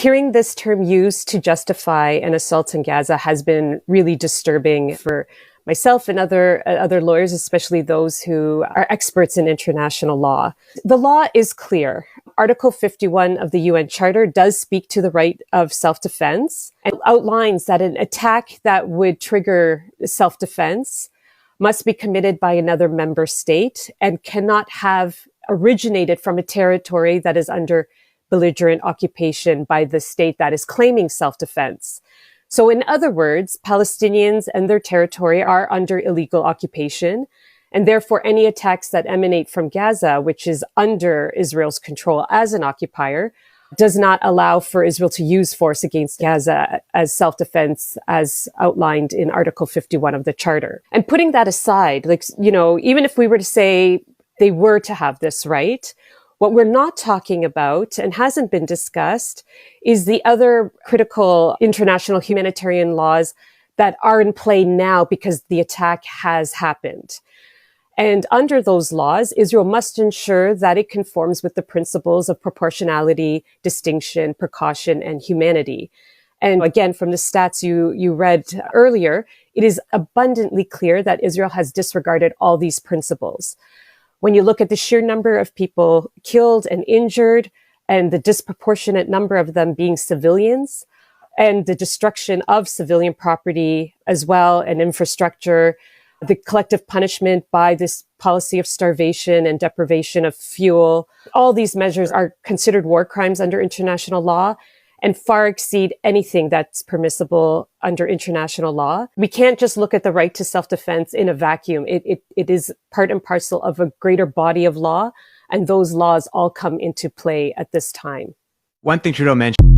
Hearing this term used to justify an assault in Gaza has been really disturbing for myself and other lawyers, especially those who are experts in international law. The law is clear. Article 51 of the UN Charter does speak to the right of self-defense and outlines that an attack that would trigger self-defense must be committed by another member state and cannot have originated from a territory that is under belligerent occupation by the state that is claiming self-defense. So in other words, Palestinians and their territory are under illegal occupation, and therefore any attacks that emanate from Gaza, which is under Israel's control as an occupier, does not allow for Israel to use force against Gaza as self-defense as outlined in Article 51 of the Charter. And putting that aside, even if we were to say they were to have this right, what we're not talking about and hasn't been discussed is the other critical international humanitarian laws that are in play now because the attack has happened. And under those laws, Israel must ensure that it conforms with the principles of proportionality, distinction, precaution, and humanity. And again, from the stats you read earlier, it is abundantly clear that Israel has disregarded all these principles. When you look at the sheer number of people killed and injured and the disproportionate number of them being civilians and the destruction of civilian property as well and infrastructure, the collective punishment by this policy of starvation and deprivation of fuel, all these measures are considered war crimes under international law and far exceed anything that's permissible under international law. We can't just look at the right to self-defense in a vacuum. It is part and parcel of a greater body of law, and those laws all come into play at this time. One thing Trudeau mentioned